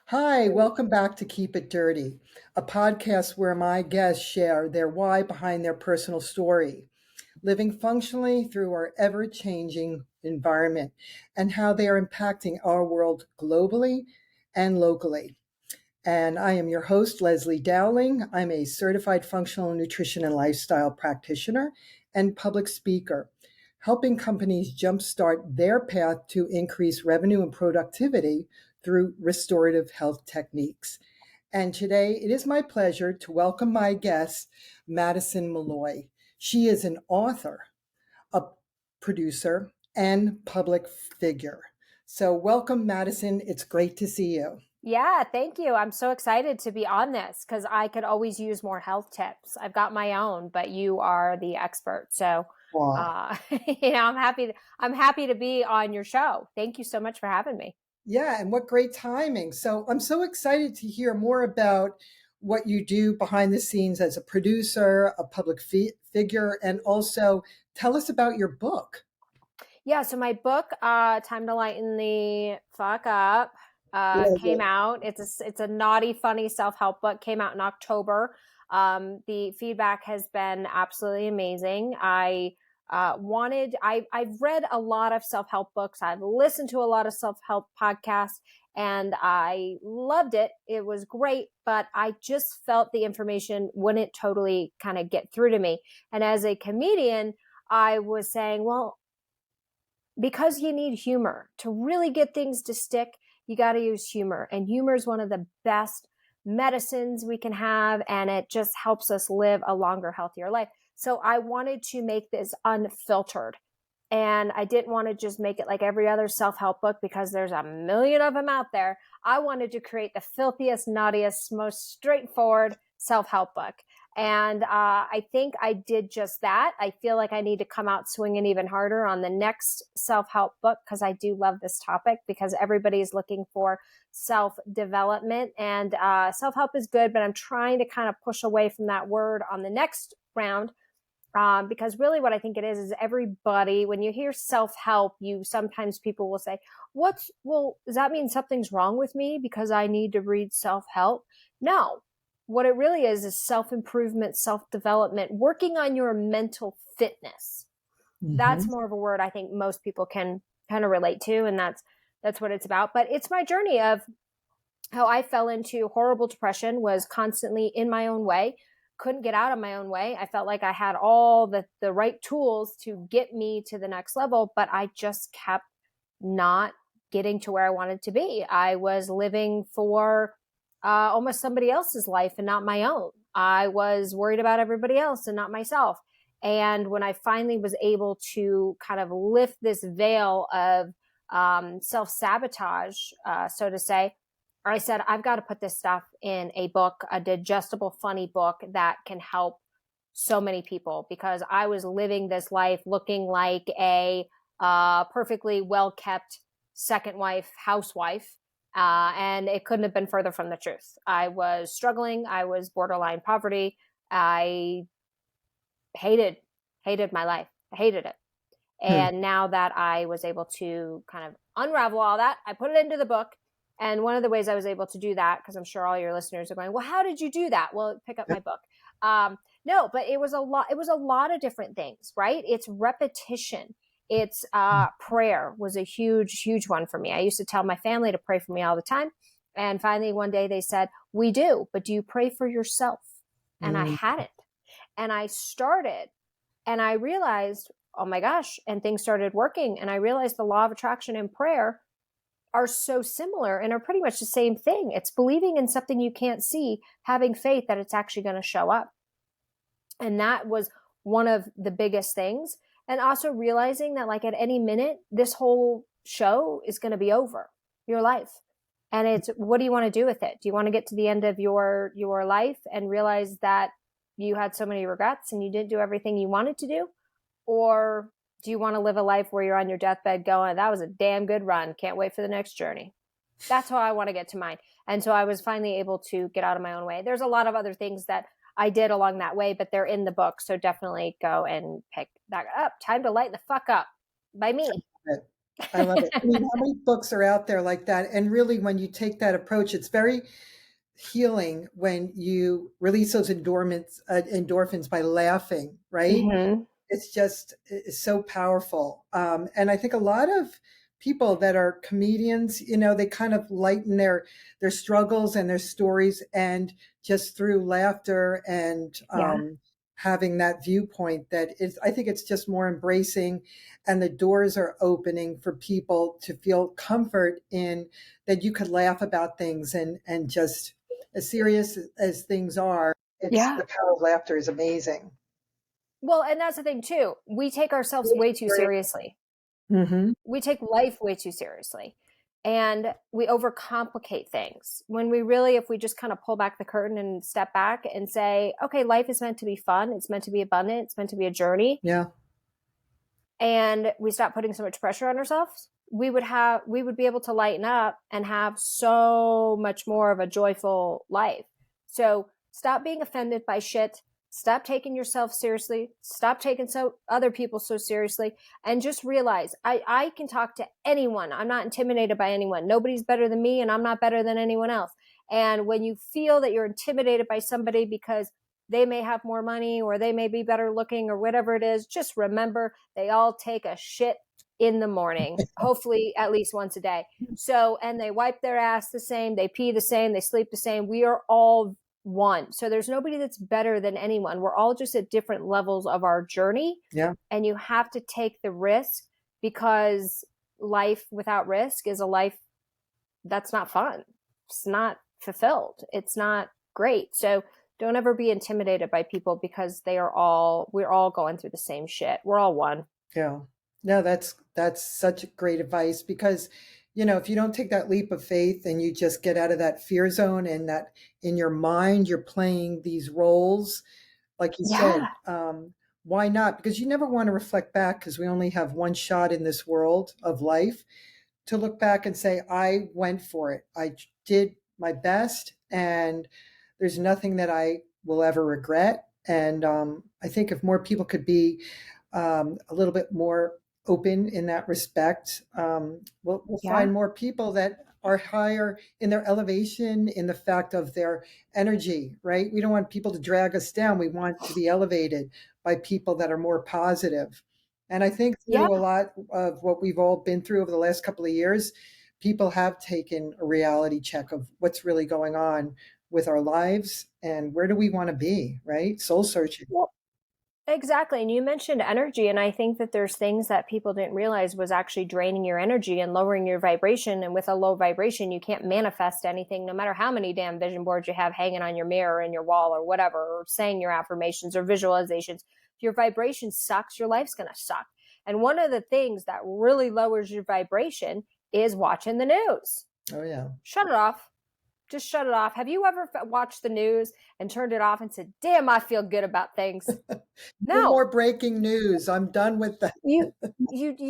Hi, welcome back to Keep It Dirty, a podcast where my guests share their why behind their personal story, living functionally through our ever changing environment, and how they are impacting our world globally and locally. And I am your host, Leslie Dowling. I'm a certified functional nutrition and lifestyle practitioner and public speaker, helping companies jumpstart their path to increase revenue and productivity through restorative health techniques. And today it is my pleasure to welcome my guest, Madison Malloy. She is an author, a producer, and public figure. So, welcome, Madison. It's great to see you. Yeah, thank you. I'm so excited to be on this because I could always use more health tips. I've got my own, but you are the expert. So, Wow. uh, I'm happy to be on your show. Thank you so much for having me. Yeah, and what great timing. So I'm so excited to hear more about what you do behind the scenes as a producer, a public figure, and also tell us about your book. Yeah, so my book, Time to Lighten the Fuck Up, Love came it. out. It's a naughty, funny self-help book. Came out in October. The feedback has been absolutely amazing. I've read a lot of self-help books. I've listened to a lot of self-help podcasts, and I loved it. It was great, but I just felt the information wouldn't totally kind of get through to me. And as a comedian, I was saying, well, because you need humor to really get things to stick, you got to use humor. And humor is one of the best medicines we can have. And it just helps us live a longer, healthier life. So I wanted to make this unfiltered. And I didn't want to just make it like every other self help book because there's a million of them out there. I wanted to create the filthiest, naughtiest, most straightforward self help book. And I think I did just that. I feel like I need to come out swinging even harder on the next self help book because I do love this topic because everybody is looking for self development. And self help is good, but I'm trying to kind of push away from that word on the next round because really what I think it is everybody, when you hear self-help, you sometimes people will say, does that mean something's wrong with me because I need to read self-help? No, what it really is self-improvement, self-development, working on your mental fitness. That's Hmm. more of a word I think most people can kind of relate to. And that's what it's about. But it's my journey of how I fell into horrible depression, was constantly in my own way, couldn't get out of my own way. I felt like I had all the right tools to get me to the next level, but I just kept not getting to where I wanted to be. I was living for almost somebody else's life and not my own. I was worried about everybody else and not myself. And when I finally was able to kind of lift this veil of self sabotage, so to say, I said, I've got to put this stuff in a book, a digestible, funny book that can help so many people because I was living this life looking like a perfectly well kept second wife, housewife. And it couldn't have been further from the truth. I was struggling. I was borderline poverty. I hated, hated my life. I hated it. Hmm. And now that I was able to kind of unravel all that, I put it into the book. And one of the ways I was able to do that, because I'm sure all your listeners are going, well, how did you do that? Well, pick up my book. No, but it was a lot. It was a lot of different things, right? It's repetition. It's prayer was a huge, huge one for me. I used to tell my family to pray for me all the time. And finally, one day they said, we do, but do you pray for yourself? And I Mm. hadn't. And I started and I realized, oh my gosh, and things started working. And I realized the law of attraction and prayer are so similar and are pretty much the same thing. It's believing in something you can't see, having faith that it's actually going to show up. And that was one of the biggest things. And also realizing that, like, at any minute, this whole show is going to be over, your life. And it's, what do you want to do with it? Do you want to get to the end of your life and realize that you had so many regrets and you didn't do everything you wanted to do? Or do you want to live a life where you're on your deathbed going, that was a damn good run. Can't wait for the next journey. That's how I want to get to mine. And so I was finally able to get out of my own way. There's a lot of other things that I did along that way, but they're in the book. So definitely go and pick that up. Time to light the fuck up by me. I love it. I mean, how many books are out there like that? And really, when you take that approach, it's very healing when you release those endorphins by laughing, right? Hmm. It's just it's so powerful. And I think a lot of people that are comedians, they kind of lighten their struggles and their stories, and just through laughter and Yeah. having that viewpoint that is, I think it's just more embracing, and the doors are opening for people to feel comfort in that you could laugh about things, and just as serious as things are, it's Yeah. the power of laughter is amazing. Well, and that's the thing too. We take ourselves way too seriously. Hmm. We take life way too seriously. And we overcomplicate things when we really, if we just kind of pull back the curtain and step back and say, okay, life is meant to be fun. It's meant to be abundant. It's meant to be a journey. Yeah. And we stop putting so much pressure on ourselves, we would be able to lighten up and have so much more of a joyful life. So stop being offended by shit. Stop taking yourself seriously. Stop taking other people so seriously, and just realize I can talk to anyone. I'm not intimidated by anyone. Nobody's better than me, and I'm not better than anyone else. And when you feel that you're intimidated by somebody because they may have more money or they may be better looking or whatever it is, just remember they all take a shit in the morning, hopefully at least once a day. So, and they wipe their ass the same, they pee the same, they sleep the same. We are all one. So there's nobody that's better than anyone. We're all just at different levels of our journey. Yeah. And you have to take the risk, because life without risk is a life that's not fun. It's not fulfilled. It's not great. So don't ever be intimidated by people, because we're all going through the same shit. We're all one. Yeah. No, that's such great advice, because if you don't take that leap of faith and you just get out of that fear zone, and that in your mind you're playing these roles, like you said, Yeah. why not? Because you never want to reflect back, because we only have one shot in this world of life, to look back and say, I went for it. I did my best, and there's nothing that I will ever regret. And I think if more people could be a little bit more open in that respect, we'll Yeah. find more people that are higher in their elevation, in the fact of their energy, right? We don't want people to drag us down. We want to be elevated by people that are more positive. And I think Yeah. through a lot of what we've all been through over the last couple of years, people have taken a reality check of what's really going on with our lives and where do we want to be, right? Soul searching. Well, exactly. And you mentioned energy. And I think that there's things that people didn't realize was actually draining your energy and lowering your vibration. And with a low vibration, you can't manifest anything, no matter how many damn vision boards you have hanging on your mirror and your wall or whatever, or saying your affirmations or visualizations. If your vibration sucks, your life's going to suck. And one of the things that really lowers your vibration is watching the news. Oh, yeah. Shut it off. Just shut it off. Have you ever watched the news and turned it off and said, damn, I feel good about things? No No, more breaking news. I'm done with that. you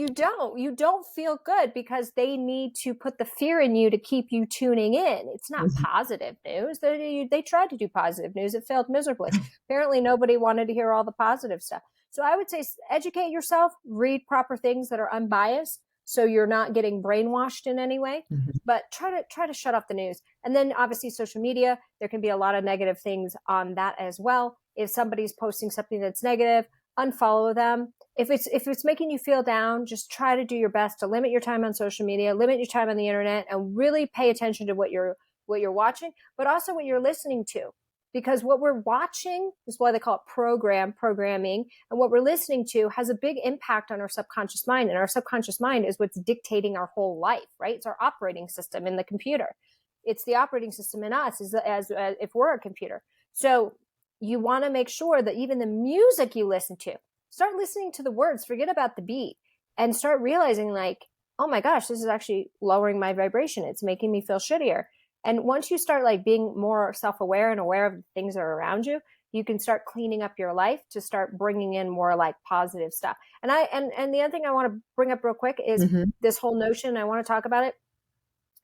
don't feel good, because they need to put the fear in you to keep you tuning in. It's not Mhm. positive news. They tried to do positive news. It failed miserably. Apparently nobody wanted to hear all the positive stuff. So I would say educate yourself, read proper things that are unbiased, so you're not getting brainwashed in any way. Mhm. But try to shut off the news. And then obviously social media, there can be a lot of negative things on that as well. If somebody's posting something that's negative, unfollow them. If it's making you feel down, just try to do your best to limit your time on social media, limit your time on the internet, and really pay attention to what you're watching, but also what you're listening to. Because what we're watching is why they call it programming, and what we're listening to has a big impact on our subconscious mind. And our subconscious mind is what's dictating our whole life, right? It's our operating system in the computer. It's the operating system in us, as if we're a computer. So you want to make sure that even the music you listen to, start listening to the words, forget about the beat, and start realizing, like, oh my gosh, this is actually lowering my vibration. It's making me feel shittier. And once you start like being more self-aware and aware of the things that are around you, you can start cleaning up your life to start bringing in more like positive stuff. And the other thing I want to bring up real quick is Mhm. this whole notion, I want to talk about it,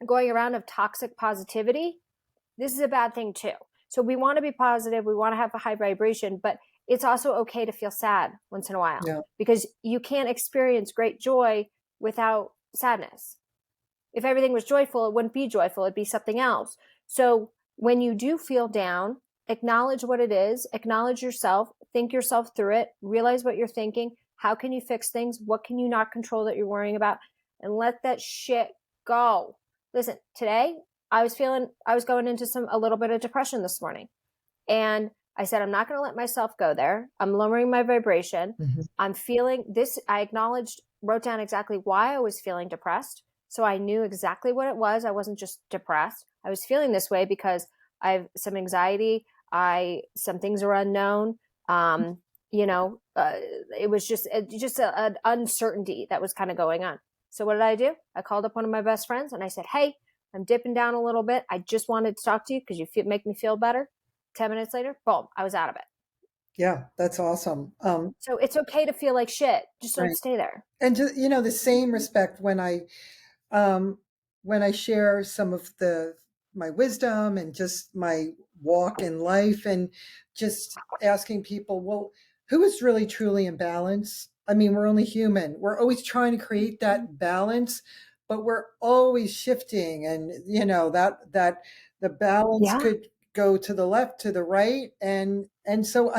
going around, of toxic positivity. This is a bad thing too. So we want to be positive, we want to have a high vibration, but it's also okay to feel sad once in a while, Yeah. because you can't experience great joy without sadness. If everything was joyful, it wouldn't be joyful. It'd be something else. So when you do feel down, acknowledge what it is, acknowledge yourself, think yourself through it, realize what you're thinking. How can you fix things? What can you not control that you're worrying about? And let that shit go. Listen, today I was going into a little bit of depression this morning. And I said, I'm not going to let myself go there. I'm lowering my vibration. Mm-hmm. I'm feeling this. I acknowledged, wrote down exactly why I was feeling depressed. So I knew exactly what it was. I wasn't just depressed. I was feeling this way because I have some anxiety. Some things are unknown. It was just an uncertainty that was kind of going on. So what did I do? I called up one of my best friends and I said, hey, I'm dipping down a little bit. I just wanted to talk to you because make me feel better. 10 minutes later, boom, I was out of it. Yeah, that's awesome. So it's okay to feel like shit. Just don't Right. stay there. And just, the same respect um, when I share some of my wisdom and just my walk in life, and just asking people, well, who is really truly in balance? I mean, we're only human. We're always trying to create that balance, but we're always shifting, and that the balance Yeah. could go to the left, to the right, and so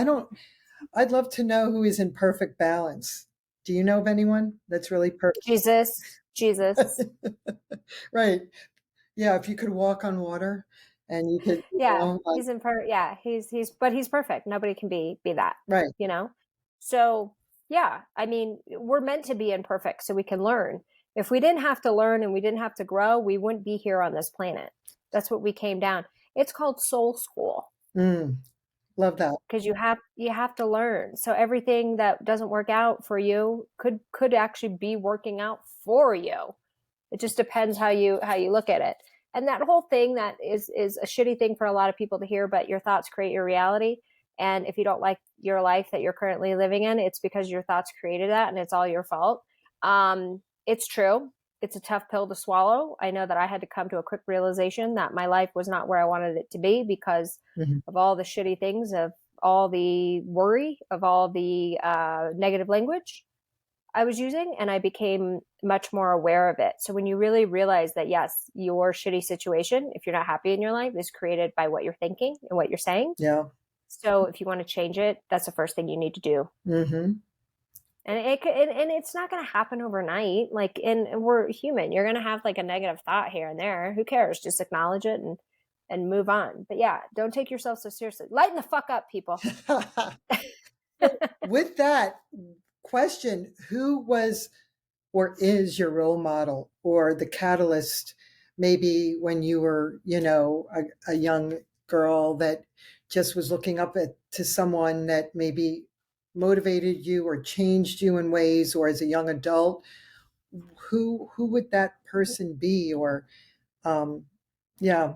I'd love to know who is in perfect balance. Do you know of anyone that's really perfect? Jesus. Right. Yeah, if you could walk on water and you could, Yeah. like, He's in yeah, but he's perfect. Nobody can be that, right. you know? So yeah, I mean, we're meant to be imperfect so we can learn. If we didn't have to learn and we didn't have to grow, we wouldn't be here on this planet. That's what we came down. It's called soul school. Love that. Because you have to learn. So everything that doesn't work out for you could actually be working out for you. It just depends how you look at it. And that whole thing that is a shitty thing for a lot of people to hear, but your thoughts create your reality. And if you don't like your life that you're currently living in, it's because your thoughts created that and it's all your fault. It's true. It's a tough pill to swallow. I know that I had to come to a quick realization that my life was not where I wanted it to be because Mm-hmm. of all the shitty things, of all the worry, of all the negative language I was using, and I became much more aware of it. So when you really realize that, yes, your shitty situation, if you're not happy in your life, is created by what you're thinking and what you're saying. Yeah. So if you want to change it, that's the first thing you need to do. Mm-hmm. And it's not going to happen overnight. Like, and we're human. You're going to have like a negative thought here and there. Who cares? Just acknowledge it and move on. But yeah, don't take yourself so seriously. Lighten the fuck up, people. With that question, who was or is your role model or the catalyst, maybe when you were, a young girl that just was looking up to someone that maybe motivated you or changed you in ways, or as a young adult, who would that person be? Or yeah.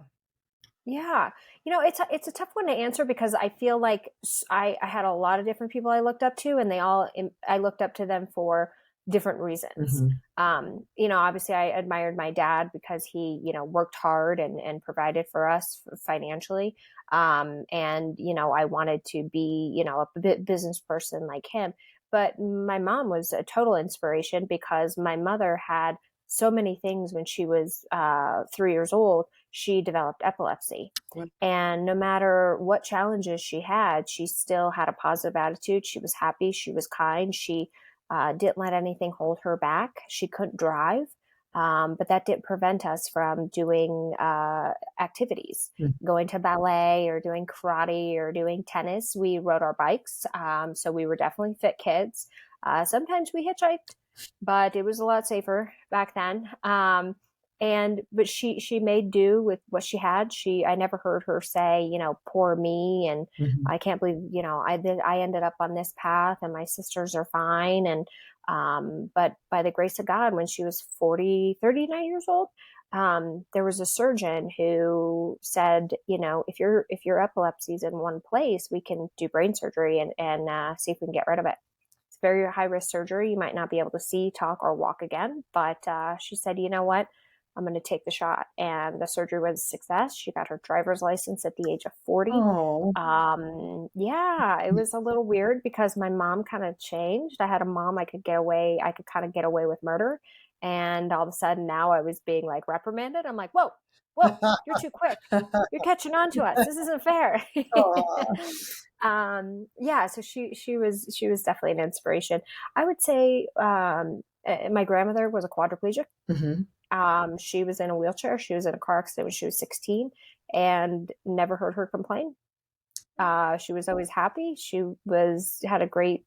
Yeah. It's a tough one to answer because I feel like I had a lot of different people I looked up to, and I looked up to them for different reasons. Mm-hmm. Obviously I admired my dad because he, worked hard and provided for us financially. And, I wanted to be, a business person like him. But my mom was a total inspiration because my mother had so many things when she was 3 years old. She developed epilepsy. And no matter what challenges she had, she still had a positive attitude. She was happy. She was kind. She didn't let anything hold her back. She couldn't drive, but that didn't prevent us from doing activities, going to ballet or doing karate or doing tennis. We rode our bikes. So we were definitely fit kids. Sometimes we hitchhiked, but it was a lot safer back then. But she made do with what she had. I never heard her say, poor me, and Mm-hmm. I can't believe, I ended up on this path and my sisters are fine. And but by the grace of God, when she was 39 years old, there was a surgeon who said, if your epilepsy is in one place, we can do brain surgery and see if we can get rid of it. It's very high risk surgery. You might not be able to see, talk, or walk again. But she said, you know what? I'm going to take the shot. And the surgery was a success. She got her driver's license at the age of 40. Oh. Yeah, it was a little weird because my mom kind of changed. I had a mom I could kind of get away with murder. And all of a sudden now I was being like reprimanded. I'm like, whoa, you're too quick. You're catching on to us. This isn't fair. Aw. Yeah, so she was definitely an inspiration. I would say my grandmother was a quadriplegic. Mhm. She was in a wheelchair. She was in a car accident when she was 16 and never heard her complain. She was always happy. She had a great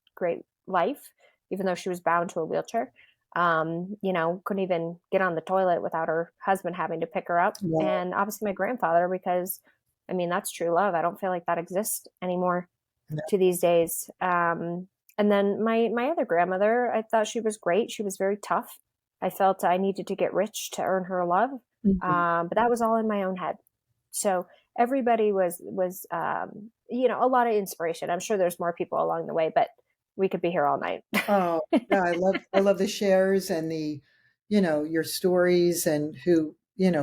life, even though she was bound to a wheelchair. Couldn't even get on the toilet without her husband having to pick her up. Wow. And obviously my grandfather, because I mean, that's true love. I don't feel like that exists anymore to these days. And then my other grandmother, I thought she was great. She was very tough. I felt I needed to get rich to earn her love. Mhm. But that was all in my own head. So everybody was a lot of inspiration. I'm sure there's more people along the way, but we could be here all night. Oh, yeah, I love the shares and your stories and who,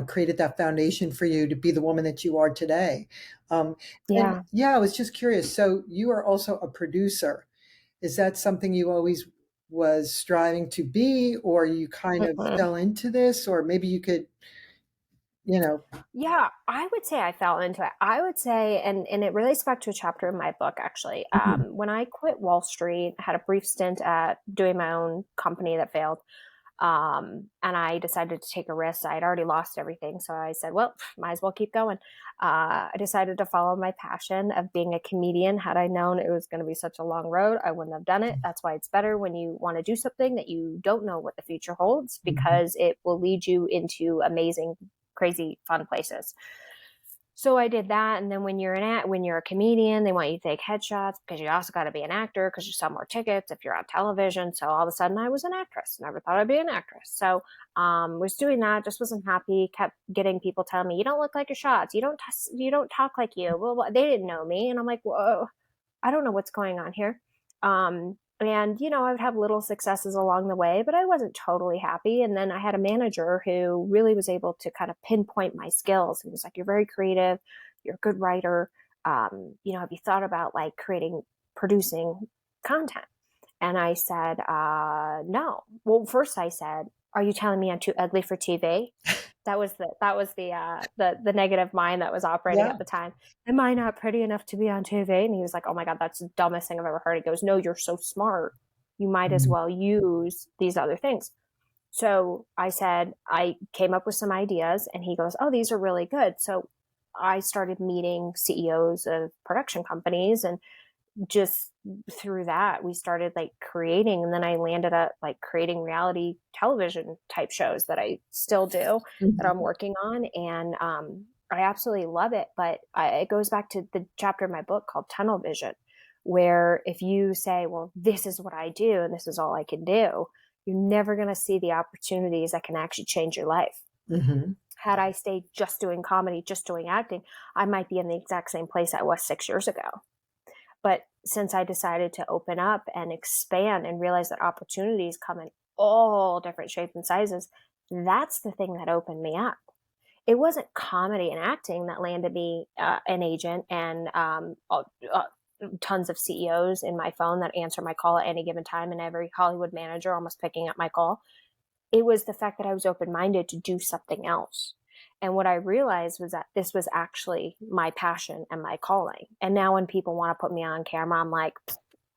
created that foundation for you to be the woman that you are today. Um, and Yeah. yeah, I was just curious. So you are also a producer. Is that something you always was striving to be, or you kind of Mm-mm. fell into this, or maybe you could, you know, Yeah, I would say I fell into it. I would say, and it relates back to a chapter in my book, actually. Mhm. When I quit Wall Street, I had a brief stint at doing my own company that failed. And I decided to take a risk. I had already lost everything. So I said, well, might as well keep going. I decided to follow my passion of being a comedian. Had I known it was going to be such a long road, I wouldn't have done it. That's why it's better when you want to do something that you don't know what the future holds, Mhm. because it will lead you into amazing, crazy, fun places. So I did that, and then when you're a comedian, they want you to take headshots because you also got to be an actor because you sell more tickets if you're on television. So all of a sudden, I was an actress. Never thought I'd be an actress. So was doing that, just wasn't happy. Kept getting people telling me, "You don't look like your shots. You don't talk like you." Well, they didn't know me, and I'm like, "Whoa, I don't know what's going on here." And I would have little successes along the way, but I wasn't totally happy. And then I had a manager who really was able to kind of pinpoint my skills. He was like, "You're very creative. You're a good writer. Have you thought about like producing content?" And I said, no. Well, first I said, "Are you telling me I'm too ugly for TV?" That was the negative mind that was operating Yeah. at the time. "Am I not pretty enough to be on TV?" And he was like, "Oh my God, that's the dumbest thing I've ever heard." He goes, "No, you're so smart. You might as Mhm. well use these other things." So I said, I came up with some ideas, and he goes, "Oh, these are really good." So I started meeting CEOs of production companies, and just through that we started like creating, and then I landed up like creating reality television type shows that I still do, that I'm Mhm. working on. And I absolutely love it. But it goes back to the chapter in my book called Tunnel Vision, where if you say, well, this is what I do and this is all I can do, you're never going to see the opportunities that can actually change your life. Mhm. Had I stayed just doing comedy, just doing acting, I might be in the exact same place I was 6 years ago. But since I decided to open up and expand and realize that opportunities come in all different shapes and sizes, that's the thing that opened me up. It wasn't comedy and acting that landed me an agent and tons of CEOs in my phone that answer my call at any given time, and every Hollywood manager almost picking up my call. It was the fact that I was open minded to do something else. And what I realized was that this was actually my passion and my calling. And now when people want to put me on camera, I'm like,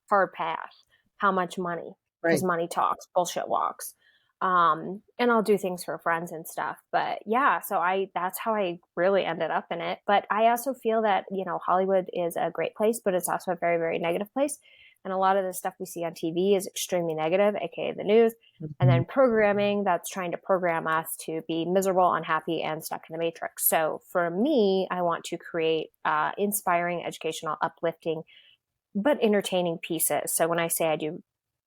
hard pass. How much money? Because Right. money talks, bullshit walks. And I'll do things for friends and stuff. But yeah, so that's how I really ended up in it. But I also feel that, Hollywood is a great place, but it's also a very, very negative place. And a lot of the stuff we see on TV is extremely negative, aka the news. And Mhm. then programming that's trying to program us to be miserable, unhappy, and stuck in the matrix. So for me, I want to create inspiring, educational, uplifting, but entertaining pieces. So when I say I do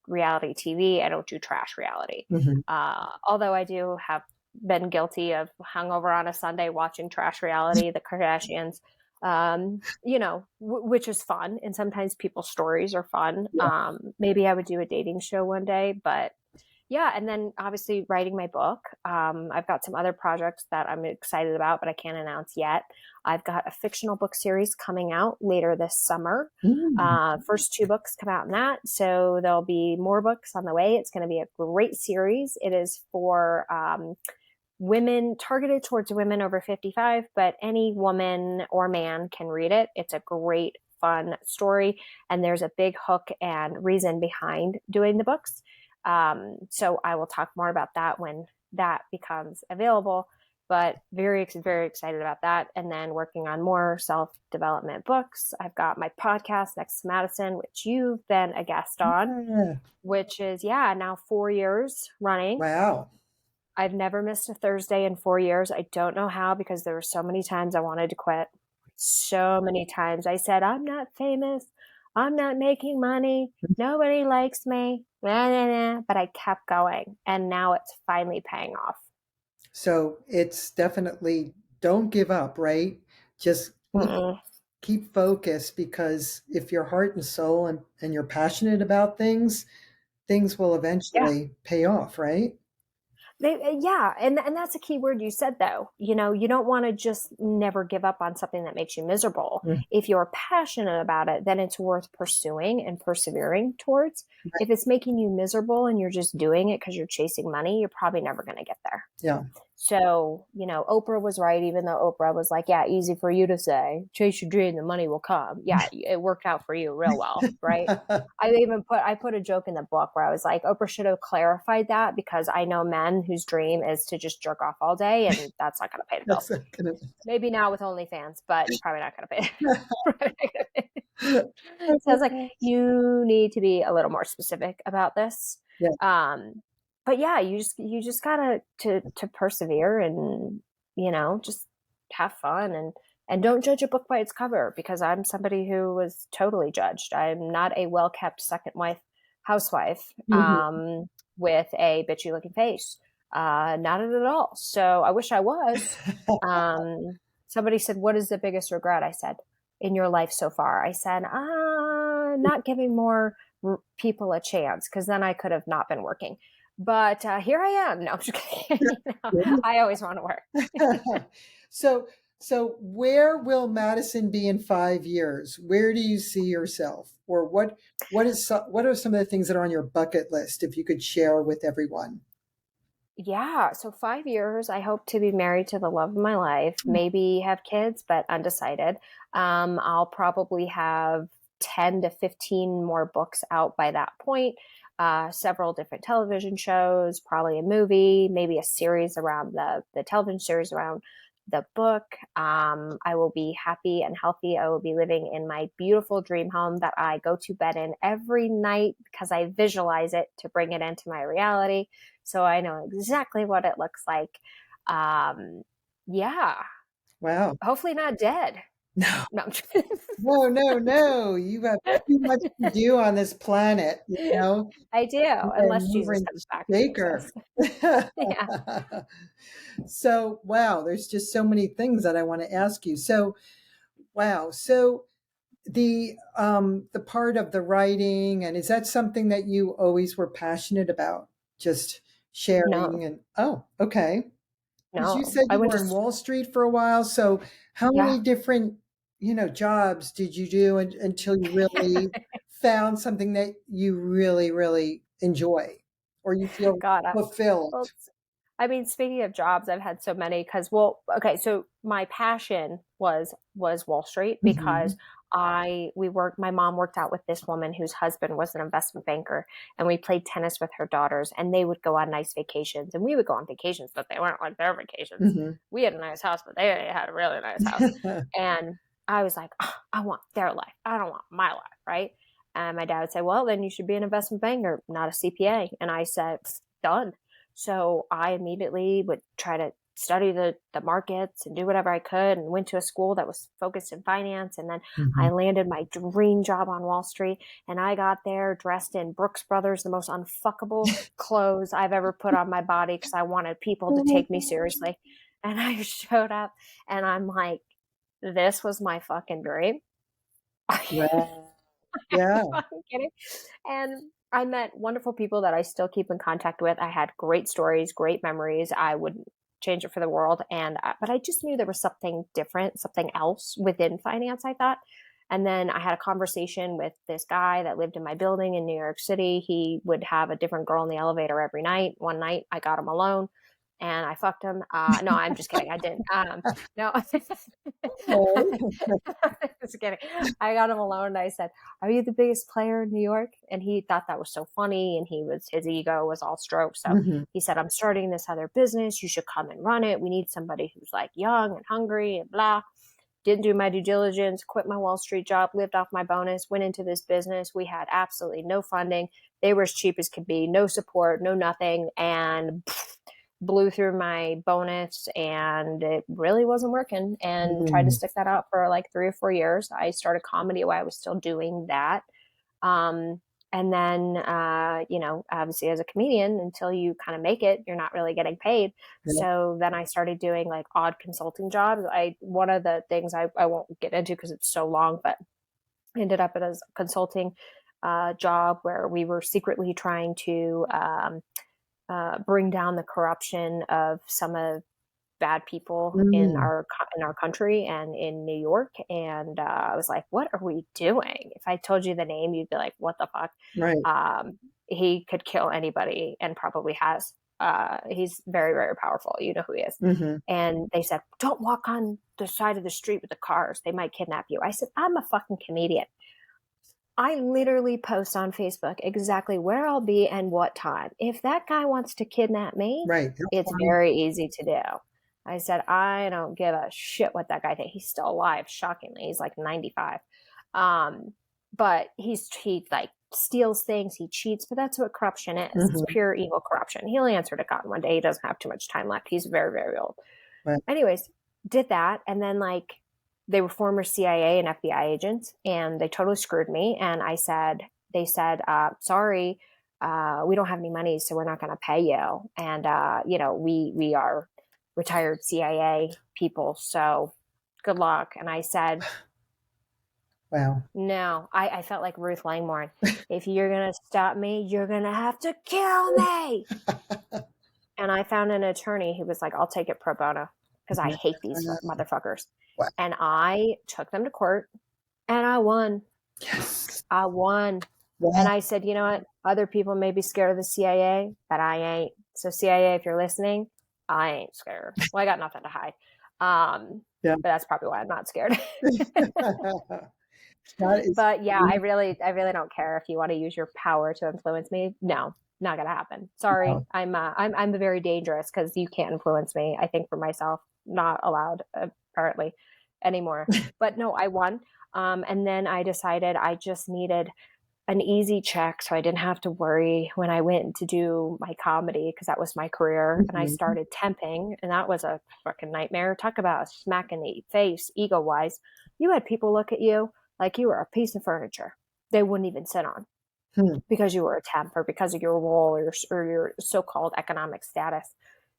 reality TV, I don't do trash reality. Mhm. Although I do have been guilty of hungover on a Sunday watching trash reality, the Kardashians, which is fun. And sometimes people's stories are fun. Yeah. Maybe I would do a dating show one day, but Yeah, and then obviously writing my book. I've got some other projects that I'm excited about, but I can't announce yet. I've got a fictional book series coming out later this summer. Mm. First two books come out in that, so there'll be more books on the way. It's going to be a great series. It is for women, targeted towards women over 55, but any woman or man can read it. It's a great, fun story, and there's a big hook and reason behind doing the books. So I will talk more about that when that becomes available. But very excited about that. And then working on more self development books. I've got my podcast Next to Madison, which you've been a guest on, Yeah. which is, yeah, now 4 years running. Wow. I've never missed a Thursday in 4 years. I don't know how, because there were so many times I wanted to quit. So many times I said, I'm not famous. I'm not making money. Nobody likes me. Nah, nah, nah. But I kept going. And now it's finally paying off. So it's definitely don't give up, right? Just Mm-mm. keep focused, because if your heart and soul and you're passionate about things, things will Yeah. eventually pay off, right? Yeah, and that's a key word you said though. You don't want to just never give up on something that makes you miserable. Mm. If you're passionate about it, then it's worth pursuing and persevering towards. Right. If it's making you miserable and you're just doing it because you're chasing money, you're probably never going to get there. Yeah. So, Oprah was right, even though Oprah was like, yeah, easy for you to say, chase your dream, the money will come. Yeah, it worked out for you real well, right? I put a joke in the book where I was like, Oprah should have clarified that, because I know men whose dream is to just jerk off all day, and that's not going to pay the That's bills. not gonna Maybe now with OnlyFans, but probably not going to pay. Probably not gonna pay. be. So I was like, you need to be a little more specific about this. Yeah. But yeah, you just gotta to persevere, and just have fun, and don't judge a book by its cover, because I'm somebody who was totally judged. I'm not a well kept second wife housewife Mhm. with a bitchy looking face. Not at all. So I wish I was. Somebody said, "What is the biggest regret?" I said, "In your life so far." I said, not giving more people a chance, because then I could have not been working. But here I am. No, I'm just kidding. I always want to work. So, so where will Madison be in 5 years? Where do you see yourself? Or what are some of the things that are on your bucket list, if you could share with everyone? Yeah, so 5 years. I hope to be married to the love of my life, maybe have kids, but undecided. I'll probably have 10 to 15 more books out by that point, several different television shows, probably a movie, maybe a series around the television series around the book. I will be happy and healthy. I will be living in my beautiful dream home that I go to bed in every night, because I visualize it to bring it into my reality. So I know exactly what it looks like. Yeah, Wow. hopefully not dead. No, No, I'm just kidding. no. You have too much to do on this planet, I do, You're a unless mover Jesus and comes back and saves shaker. us. Yeah. So, wow, there's just so many things that I want to ask you. So, wow. So the part of the writing, and is that something that you always were passionate about? Just No, sharing and oh, okay. Because you no. said I you went were to, in Wall Street for a while. So how yeah. many different, jobs did you do until you really found something that you really, really enjoy or you feel God, fulfilled? well, I mean, speaking of jobs, I've had so many, because, well, okay, so my passion was Wall Street, because Mhm. my mom worked out with this woman whose husband was an investment banker, and we played tennis with her daughters, and they would go on nice vacations, and we would go on vacations, but they weren't like their vacations. Mhm. We had a nice house, but they had a really nice house. And I was like, oh, I want their life. I don't want my life, right? And my dad would say, well, then you should be an investment banker, not a CPA. And I said, done. So I immediately would try to study the markets and do whatever I could, and went to a school that was focused in finance. And then I Mhm. landed my dream job on Wall Street. And I got there dressed in Brooks Brothers, the most unfuckable clothes I've ever put on my body, because I wanted people to take me seriously. And I showed up, and I'm like, this was my fucking dream. Are you Wow. Yeah. fucking kidding? And I met wonderful people that I still keep in contact with. I had great stories, great memories. I wouldn't change it for the world. But I just knew there was something different, something else within finance, I thought. And then I had a conversation with this guy that lived in my building in New York City. He would have a different girl in the elevator every night. One night I got him alone and I fucked him. No, I'm just kidding. I didn't. No, Oh. just kidding. I got him alone and I said, "Are you the biggest player in New York?" And he thought that was so funny, and his ego was all stroked. So Mhm. he said, "I'm starting this other business. You should come and run it. We need somebody who's like young and hungry and blah." Didn't do my due diligence, quit my Wall Street job, lived off my bonus, went into this business. We had absolutely no funding. They were as cheap as could be, no support, no nothing, and blew through my bonus, and it really wasn't working, and tried to Mm. stick that out for like 3 or 4 years. I started comedy while I was still doing that. Um, and then, obviously as a comedian, until you kind of make it, you're not really getting paid. Yeah. So then I started doing like odd consulting jobs. One of the things I won't get into because it's so long, but I ended up at a consulting job where we were secretly trying to bring down the corruption of some of bad people Mm. in our country and in New York. And I was like, "What are we doing?" If I told you the name, you'd be like, "What the fuck?" Right. He could kill anybody and probably has. He's very, very powerful. You know who he is. Mhm. And they said, "Don't walk on the side of the street with the cars. They might kidnap you." I said, "I'm a fucking comedian. I literally post on Facebook exactly where I'll be and what time. If that guy wants to kidnap me, Right. That's it's fine. very easy to do." I said, "I don't give a shit what that guy thinks." He's still alive, shockingly. He's like 95. Um, but he like steals things, he cheats, but that's what corruption is. It's Mhm. pure evil corruption. He'll answer to God one day. He doesn't have too much time left. He's very, very old. Right. Anyways, did that. And then like they were former CIA and FBI agents, and they totally screwed me. And they said, "Sorry, we don't have any money, so we're not going to pay you." And, we are retired CIA people. So good luck. And I said, Wow. "No." I felt like Ruth Langmore. "If you're going to stop me, you're going to have to kill me." And I found an attorney who was like, "I'll take it pro bono because I hate these motherfuckers." Wow. And I took them to court and I won. Yes. I won. And Wow. I said, "You know what? Other people may be scared of the CIA, but I ain't. So CIA, if you're listening, I ain't scared." Well, I got nothing to hide. Yeah. But that's probably why I'm not scared. That is But yeah, really I really don't care if you want to use your power to influence me. No, not gonna happen. Sorry, wow. I'm very dangerous because you can't influence me. I think for myself, not allowed apparently anymore. But no, I won. And then I decided I just needed an easy check so I didn't have to worry when I went to do my comedy because that was my career. And I Mhm. started temping, and that was a fucking nightmare. Talk about a smack in the face, ego wise. You had people look at you like you were a piece of furniture they wouldn't even sit on Hmm. because you were a temp or because of your role or your so called economic status.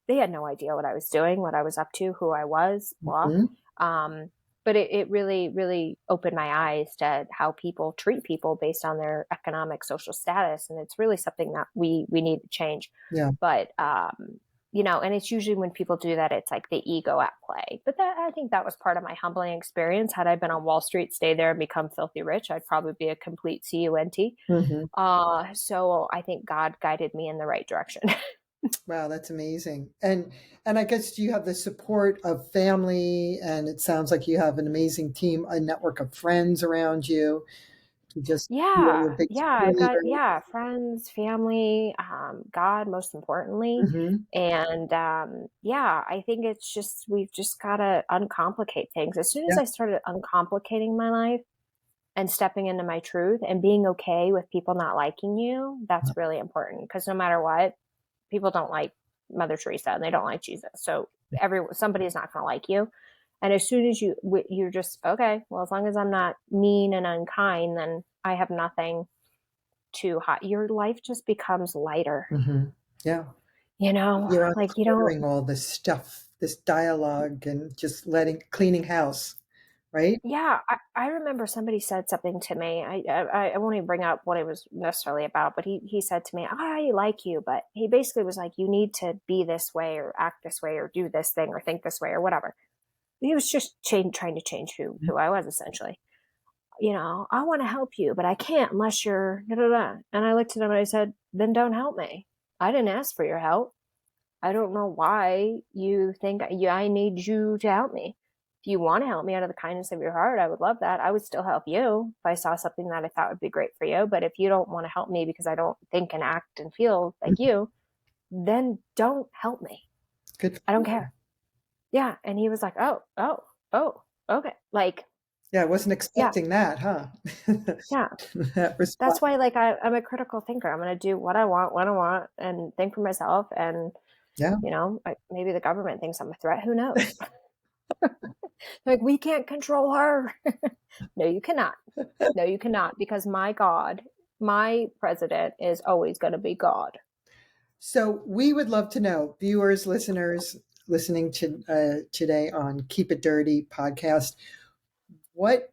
They had no idea what I was doing, what I was up to, who I was, blah. Mhm. Um, but it really, really opened my eyes to how people treat people based on their economic social status. And it's really something that we need to change. Yeah. But, and it's usually when people do that, it's like the ego at play. But I think that was part of my humbling experience. Had I been on Wall Street, stay there and become filthy rich, I'd probably be a complete cunt. Mhm. So I think God guided me in the right direction. Wow, that's amazing. And I guess you have the support of family, and it sounds like you have an amazing team, a network of friends around you to just feel your Yeah, big yeah, I've got cheerleader. friends, family, God most importantly, Mhm. and yeah, I think it's just we've just gotta uncomplicate things. As soon as Yeah. I started uncomplicating my life and stepping into my truth and being okay with people not liking you, that's really important because no matter what, people don't like Mother Teresa and they don't like Jesus, so somebody's not gonna like you. And as soon as you're just okay, well, as long as I'm not mean and unkind, then I have nothing to hide. Your life just becomes lighter, Mhm. Yeah. You're like you don't. uncluttering all this stuff, this dialogue, and just cleaning house. right? Yeah, I remember somebody said something to me. I won't even bring up what it was necessarily about, but he said to me, "I like you," but he basically was like, "You need to be this way or act this way or do this thing or think this way or whatever." He was just trying to change who I was essentially. I want to help you, but I can't unless you're da, da, da. And I looked at him and I said, "Then don't help me. I didn't ask for your help. I don't know why you think I need you to help me. If you want to help me out of the kindness of your heart, I would love that. I would still help you if I saw something that I thought would be great for you. But if you don't want to help me because I don't think and act and feel like you, then don't help me. Good. I don't care." Yeah. And he was like, oh, okay. Like, Yeah, I wasn't yeah, expecting that, huh? yeah. That response. That's why, like, I'm a critical thinker. I'm going to do what I want, when I want, and think for myself. And, Yeah. maybe the government thinks I'm a threat. Who knows? Like, we can't control her. No, you cannot. No, you cannot, because my God, my president is always going to be God. So we would love to know, viewers, listeners, listening to today on Keep It Dirty podcast, what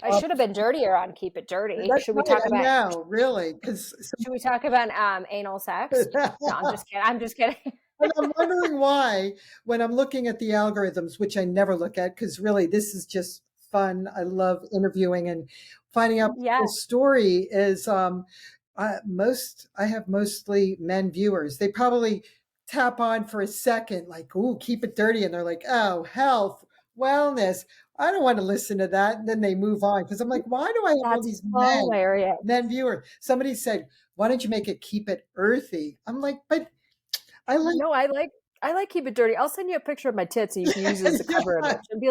I should have been dirtier on Keep It Dirty. that's Should we right, talk I about know, really, because should we talk about anal sex? No, I'm just kidding. I'm just kidding. and I'm wondering why, when I'm looking at the algorithms, which I never look at, because really this is just fun. I love interviewing and finding out Yeah, people's story. Is I have mostly men viewers. They probably tap on for a second, like, "Ooh, keep it dirty," and they're like, "Oh, health, wellness. I don't want to listen to that." And then they move on because I'm like, why do I have all that's these hilarious. men viewers? Somebody said, "Why don't you make it keep it earthy?" I'm like, but I like No, I like Keep It Dirty. I'll send you a picture of my tits and you can use it as a cover yeah. image and be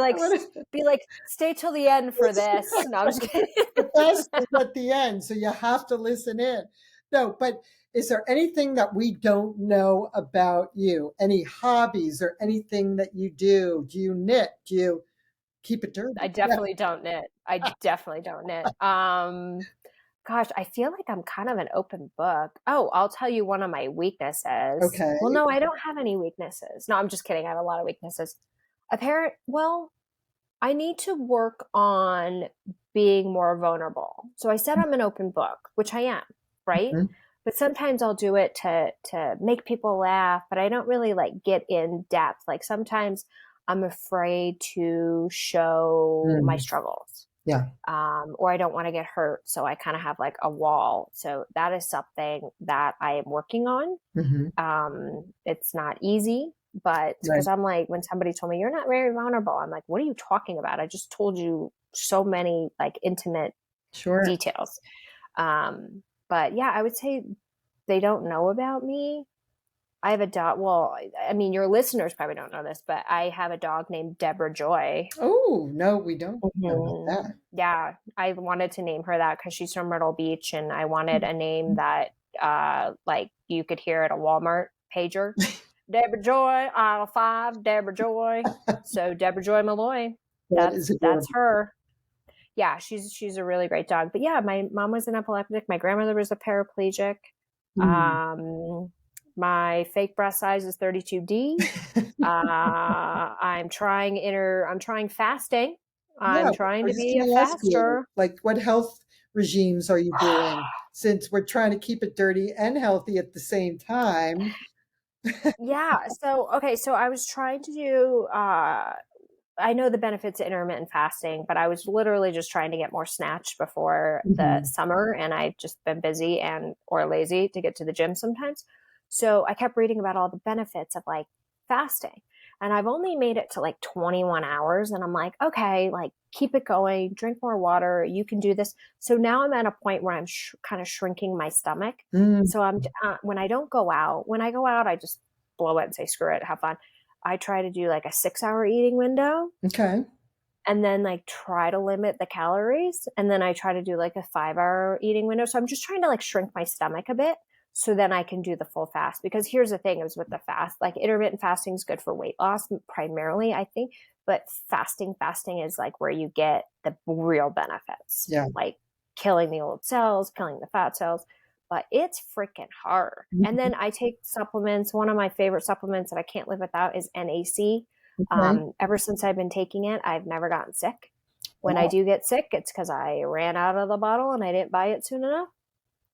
like, stay till the end for this. No, I'm just kidding. The best is at the end, so you have to listen in. No, but is there anything that we don't know about you? Any hobbies or anything that you do? Do you knit? Do you keep it dirty? I Yeah. definitely don't knit. I definitely don't knit. Gosh, I feel like I'm kind of an open book. Oh, I'll tell you one of my weaknesses. Okay. Well, no, I don't have any weaknesses. No, I'm just kidding. I have a lot of weaknesses. Well, I need to work on being more vulnerable. So I said I'm an open book, which I am, right? Mhm. But sometimes I'll do it to make people laugh, but I don't really like get in depth. Like sometimes I'm afraid to show my Mm. struggles, Yeah. or I don't want to get hurt. So I kind of have like a wall. So that is something that I am working on. Hmm. It's not easy, but Right. because I'm like, when somebody told me you're not very vulnerable, I'm like, what are you talking about? I just told you so many like intimate Sure. details. But yeah, I would say they don't know about me. I have a dog. Well, I mean, your listeners probably don't know this, but I have a dog named Deborah Joy. Oh, no, we don't know about Mhm. that. Yeah, I wanted to name her that because she's from Myrtle Beach, and I wanted a name that, like, you could hear at a Walmart pager. Deborah Joy, aisle 5, Deborah Joy. So Deborah Joy Malloy, That is that's adorable. her. Yeah, she's a really great dog. But yeah, my mom was an epileptic. My grandmother was a paraplegic. Mm. Um, my fake breast size is 32D. I'm trying fasting. Yeah, I'm I trying to was just be a gonna ask you, faster. like, what health regimes are you doing? Since we're trying to keep it dirty and healthy at the same time. Yeah. So, okay. So I was trying to do, I know the benefits of intermittent fasting, but I was literally just trying to get more snatched before the Mhm. summer. And I've just been busy or lazy to get to the gym sometimes. So I kept reading about all the benefits of like fasting. And I've only made it to like 21 hours. And I'm like, okay, like keep it going, drink more water. You can do this. So now I'm at a point where I'm kind of shrinking my stomach. Mm. So when I don't go out, when I go out, I just blow it and say, screw it, have fun. I try to do like a 6 hour eating window Okay. and then like try to limit the calories. And then I try to do like a 5 hour eating window. So I'm just trying to like shrink my stomach a bit so then I can do the full fast. Because here's the thing is with the fast, like intermittent fasting is good for weight loss primarily, I think. But fasting is like where you get the real benefits, Yeah. like killing the old cells, killing the fat cells. But it's freaking hard. And Mhm. then I take supplements. One of my favorite supplements that I can't live without is NAC. Okay. Ever since I've been taking it, I've never gotten sick. When I Wow. do get sick, it's because I ran out of the bottle and I didn't buy it soon enough.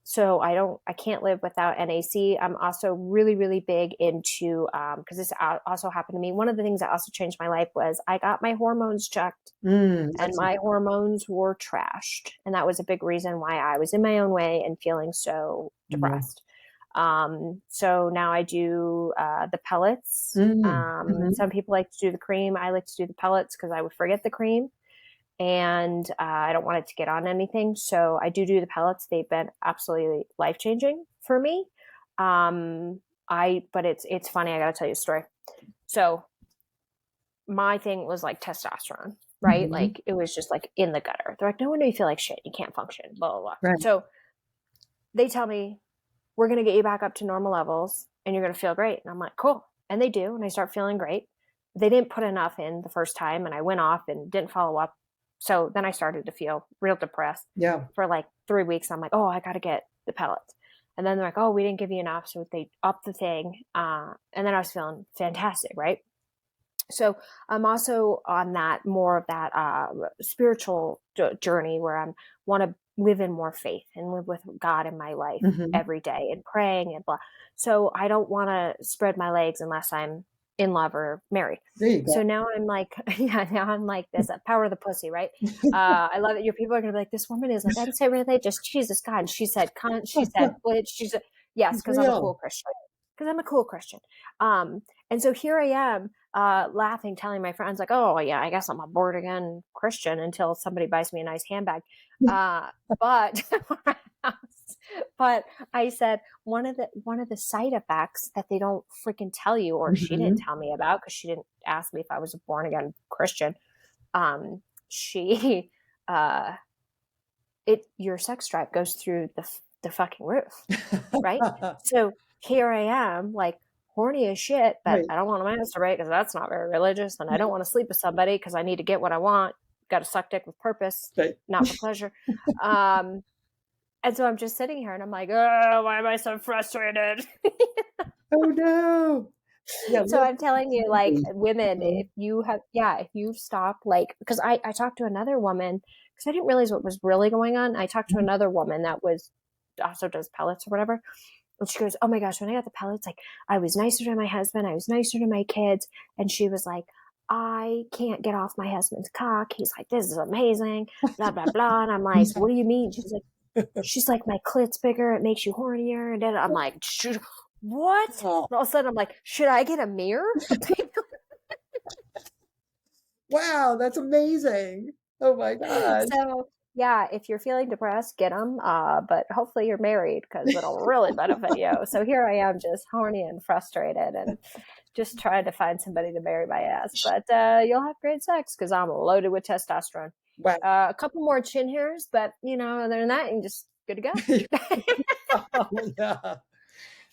So I can't live without NAC. I'm also really, really big into, because this also happened to me. One of the things that also changed my life was I got my hormones checked and That's my hormones were trashed. And that was a big reason why I was in my own way and feeling so yeah. depressed. So now I do the pellets. Mm-hmm. Some people like to do the cream. I like to do the pellets because I would forget the cream and I don't want it to get on anything. So I do the pellets. They've been absolutely life changing for me. But it's funny. I got to tell you a story. So my thing was like testosterone, right? Mm-hmm. Like it was just like in the gutter. They're like, no wonder you feel like shit. You can't function, blah, blah, blah. Right. So they tell me, we're going to get you back up to normal levels and you're going to feel great. And I'm like, cool. And they do. And I start feeling great. They didn't put enough in the first time and I went off and didn't follow up. So then I started to feel real depressed Yeah. for like 3 weeks. I'm like, oh, I got to get the pellets. And then they're like, oh, we didn't give you enough. So they upped the thing. And then I was feeling fantastic, right? So I'm also on that more of that spiritual journey where I want to live in more faith and live with God in my life Mm-hmm. every day and praying and blah. So I don't want to spread my legs unless I'm in love or married. There you go. So now I'm like, yeah, now I'm like this power of the pussy, right? I love it. Your people are gonna be like, this woman is like, I'm so religious. Jesus God. And she said, cunt. She said, bitch. She said, yes, It's because I'm a cool real. Christian. Because I'm a cool Christian. And so here I am laughing, telling my friends like, "Oh yeah, I guess I'm a born again Christian," until somebody buys me a nice handbag. But but I said one of the side effects that they don't freaking tell you, or she didn't Mm-hmm. tell me about because she didn't ask me if I was a born again Christian. She it your sex drive goes through the fucking roof, right? So here I am, like horny as shit, but Right. I don't want to masturbate because that's not very religious. And I don't want to sleep with somebody because I need to get what I want. Got to suck dick with purpose, Right. not for pleasure. Um, and so I'm just sitting here and I'm like, oh, why am I so frustrated? Oh no. Yeah, we So have I'm telling you, like to women, if you have, yeah, if you stop, like, because I talked to another woman because I didn't realize what was really going on. I talked to another woman that was also does pellets or whatever. And she goes, oh my gosh, when I got the pellets, like I was nicer to my husband. I was nicer to my kids. And she was like, I can't get off my husband's cock. He's like, this is amazing, blah, blah, blah. And I'm like, what do you mean? She's like, my clit's bigger. It makes you hornier. And then I'm like, shoot, what? Oh, And all of a sudden I'm like, should I get a mirror? wow, that's amazing. Oh my gosh. So yeah, if you're feeling depressed, get them. But hopefully you're married because it'll really benefit you. So here I am, just horny and frustrated, and just trying to find somebody to marry my ass. But you'll have great sex because I'm loaded with testosterone. Wow. A couple more chin hairs, but other than that, you're just good to go. Oh, yeah.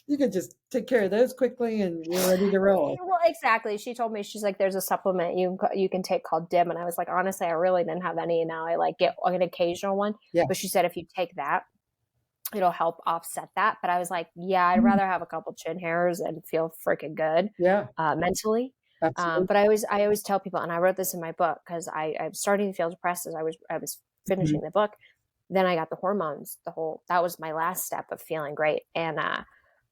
You can just take care of those quickly and you're ready to roll. Well, exactly. She told me, she's like, there's a supplement you can take called DIM, and I was like, honestly, I really didn't have any. Now I like get an occasional one, Yeah. but she said if you take that, it'll help offset that. But I was like, yeah, I'd rather have a couple chin hairs and feel freaking good Yeah, mentally. absolutely. But I always tell people, and I wrote this in my book because I'm starting to feel depressed as I was finishing the book. Then I got the hormones. That was my last step of feeling great. And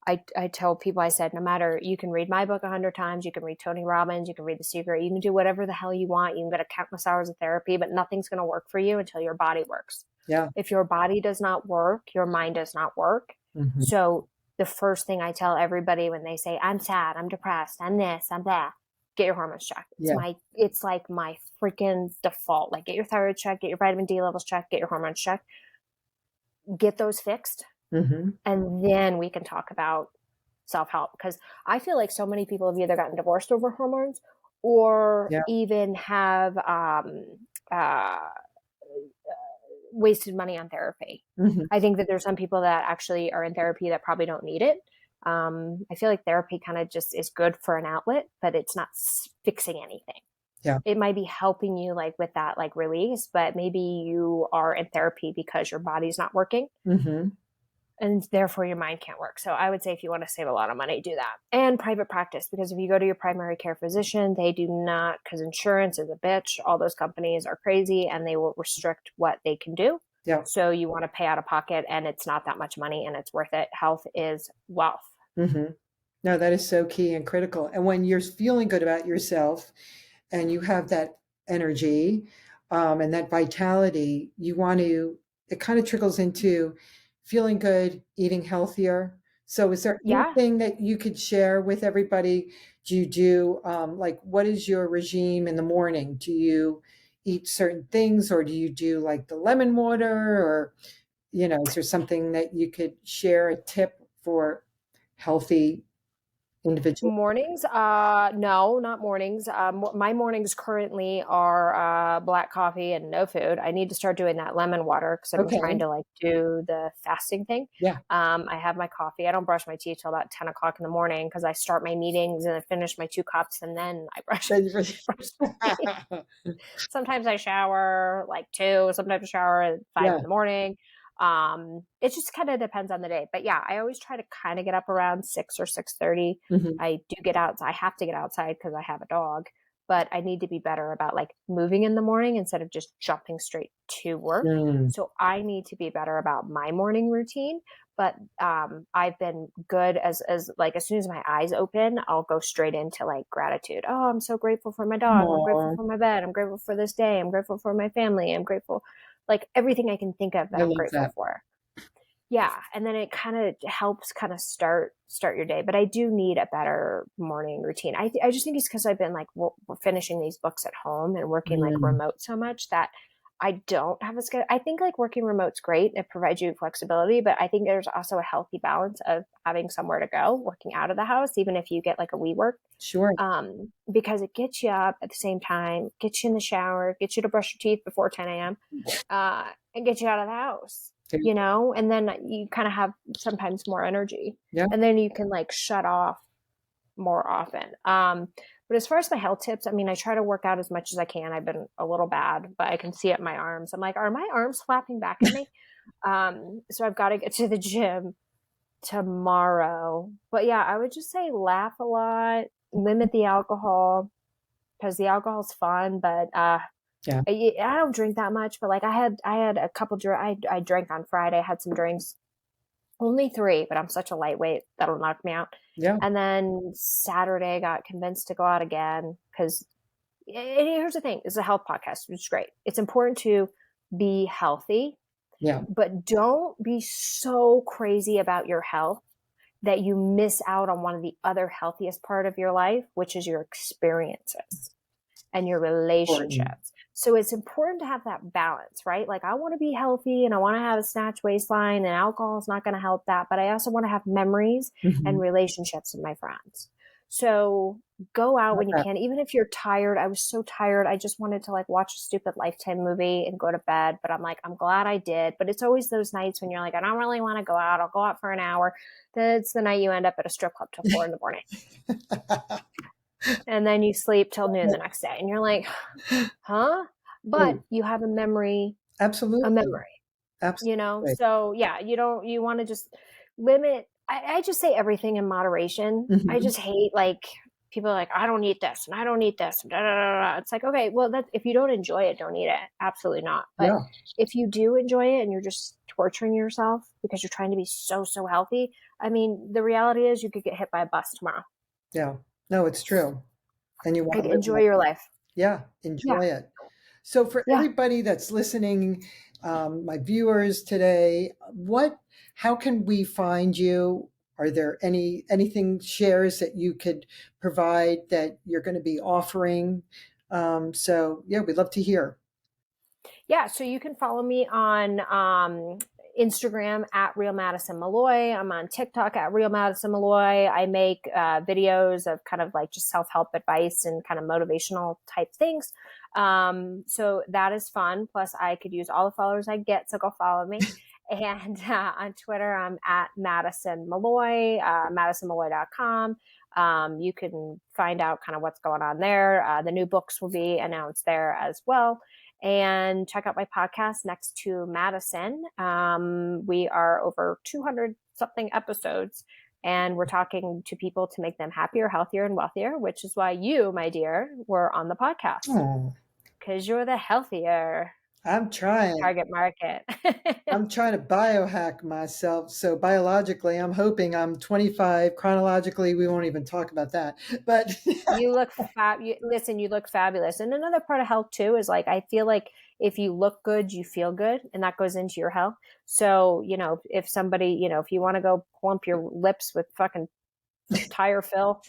I tell people, I said, no matter, you can read my book 100 times, you can read Tony Robbins, you can read The Secret, you can do whatever the hell you want. You can go to countless hours of therapy, but nothing's going to work for you until your body works. Yeah. If your body does not work, your mind does not work. Mm-hmm. So the first thing I tell everybody when they say, I'm sad, I'm depressed, I'm this, I'm that, get your hormones checked. It's like my freaking default. Like, get your thyroid checked, get your vitamin D levels checked, get your hormones checked, get those fixed. Mm-hmm. And then we can talk about self-help, because I feel like so many people have either gotten divorced over hormones or even have wasted money on therapy. Mm-hmm. I think that there's some people that actually are in therapy that probably don't need it. I feel like therapy kind of just is good for an outlet, but it's not fixing anything. Yeah. It might be helping you like with that like release, but maybe you are in therapy because your body's not working. Mm-hmm. and therefore your mind can't work. So I would say if you want to save a lot of money, do that. And private practice, because if you go to your primary care physician, they do not, because insurance is a bitch. All those companies are crazy and they will restrict what they can do. Yeah. So you want to pay out of pocket, and it's not that much money and it's worth it. Health is wealth. Mm-hmm. No, that is so key and critical. And when you're feeling good about yourself and you have that energy and that vitality, you want to, it kind of trickles into feeling good, eating healthier. So, is there Yeah. anything that you could share with everybody? Do you do, like, what is your regime in the morning? Do you eat certain things, or do you do like the lemon water, or, is there something that you could share, a tip for healthy individual? Mornings? No, not mornings. My mornings currently are black coffee and no food. I need to start doing that lemon water because I've been trying Okay. to like do the fasting thing. Yeah. I have my coffee. I don't brush my teeth till about 10 o'clock in the morning because I start my meetings and I finish my 2 cups and then I brush, brush my teeth. Sometimes I shower like 2, sometimes I shower at 5 Yeah. in the morning. It just kind of depends on the day. But yeah, I always try to kind of get up around 6 or 6:30. Mhm. I do get out. I have to get outside because I have a dog, but I need to be better about like moving in the morning instead of just jumping straight to work. Mm. So I need to be better about my morning routine. But I've been good as like as soon as my eyes open, I'll go straight into like gratitude. Oh, I'm so grateful for my dog. I'm grateful Aw, for my bed. I'm grateful for this day. I'm grateful for my family. I'm grateful, like everything I can think of that I I'm love grateful that. for. Yeah, and then it kind of helps kind of start your day. But I do need a better morning routine. I just think it's because I've been like finishing these books at home and working like Mm. remote so much that I don't have a schedule. I think like working remote's great. It provides you flexibility, but I think there's also a healthy balance of having somewhere to go, working out of the house, even if you get like a WeWork, Sure. because it gets you up at the same time, gets you in the shower, gets you to brush your teeth before 10 a.m., and get you out of the house, There you go. and then you kind of have sometimes more energy, Yeah. and then you can like shut off more often. But as far as my health tips, I mean, I try to work out as much as I can. I've been a little bad, but I can see it in my arms. I'm like, are my arms flapping back at me? So I've got to get to the gym tomorrow. But yeah, I would just say laugh a lot, limit the alcohol because the alcohol's fun, but Yeah. I don't drink that much. But like I had a couple I drank on Friday, had some drinks, only 3, but I'm such a lightweight that'll knock me out. Yeah. And then Saturday got convinced to go out again because here's the thing: it's a health podcast, which is great. It's important to be healthy, Yeah. but don't be so crazy about your health that you miss out on one of the other healthiest part of your life, which is your experiences and your Important. relationships. So it's important to have that balance, right? Like I want to be healthy and I want to have a snatch waistline, and alcohol is not going to help that, but I also want to have memories and Mhm. relationships with my friends. So go out Love when you that. can, even if you're tired. I was so tired. I just wanted to like watch a stupid Lifetime movie and go to bed, but I'm like, I'm glad I did. But it's always those nights when you're like, I don't really want to go out. I'll go out for an hour. That's the night you end up at a strip club till 4 in the morning. And then you sleep till noon the next day. And you're like, huh? But True. you have a Absolutely. memory, Absolutely. So yeah, you want to just limit. I just say everything in moderation. I Mhm. just hate like people are like, I don't eat this and I don't eat this. And da, da, da, da. It's like, okay, well, that if you don't enjoy it, don't eat it. Absolutely not. But Yeah. if you do enjoy it and you're just torturing yourself because you're trying to be so healthy, I mean, the reality is you could get hit by a bus tomorrow. Yeah. No, it's true. And you want Like to live enjoy that. your life. Yeah. Yeah. Enjoy it. So for Yeah. everybody that's listening, my viewers today, how can we find you? Are there anything shares that you could provide that you're going to be offering? So yeah, we'd love to hear. Yeah, so you can follow me on Instagram at Real Madison Malloy. I'm on TikTok at Real Madison Malloy. I make videos of kind of like just self help advice and kind of motivational type things. So that is fun. Plus, I could use all the followers I get, so go follow me. And on Twitter, I'm at Madison Malloy, MadisonMalloy.com. You can find out kind of what's going on there. The new books will be announced there as well. and check out my podcast next to Madison. We are over 200 something episodes, and we're talking to people to make them happier, healthier, and wealthier, which is why you, my dear, were on the podcast, Oh, because you're the healthier I'm trying. target market. I'm trying to biohack myself. So biologically, I'm hoping I'm 25. Chronologically, we won't even talk about that. But You look listen, you look fabulous. And another part of health too is like, I feel like if you look good, you feel good, and that goes into your health. So, if somebody, if you want to go plump your lips with fucking tire fill,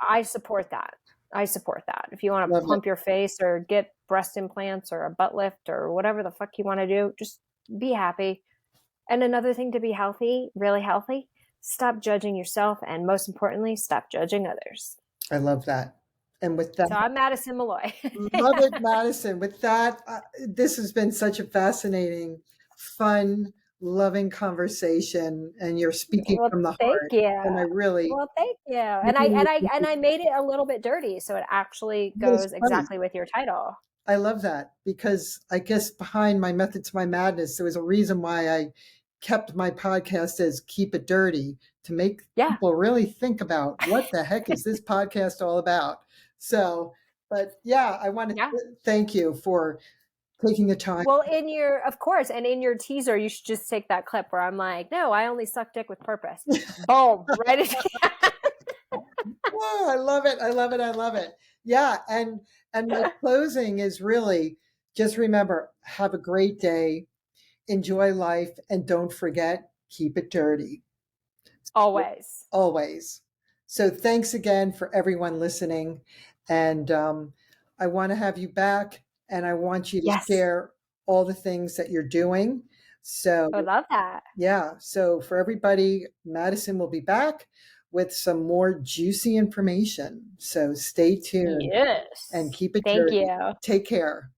I support that. I support that. If you want to love it. plump your face or get breast implants or a butt lift or whatever the fuck you want to do, just be happy. And another thing to be healthy, really healthy, stop judging yourself. And most importantly, stop judging others. I love that. And with that, So I'm Madison Malloy. love it, Madison. With that, this has been such a fascinating, fun, loving conversation, and you're speaking Well, from the thank heart. you. And I really, Well, thank you. really And I made it a little bit dirty, so it actually that is goes funny. exactly with your title. I love that because I guess behind my method to my madness, there was a reason why I kept my podcast as Keep It Dirty, to make Yeah. people really think about what the heck is this podcast all about. So, but yeah, I want to Yeah. thank you for taking the time. Well, of course, and in your teaser, you should just take that clip where I'm like, no, I only suck dick with purpose. Boom. Right. Oh, I love it. I love it. I love it. Yeah. And my closing is really just remember, have a great day, enjoy life, and don't forget, keep it dirty. Always. Always. So thanks again for everyone listening. And I want to have you back, and I want you to Yes. share all the things that you're doing. So I love that. yeah. So for everybody, Madison will be back with some more juicy information. So stay tuned Yes. and keep it Thank dirty. you. Take care.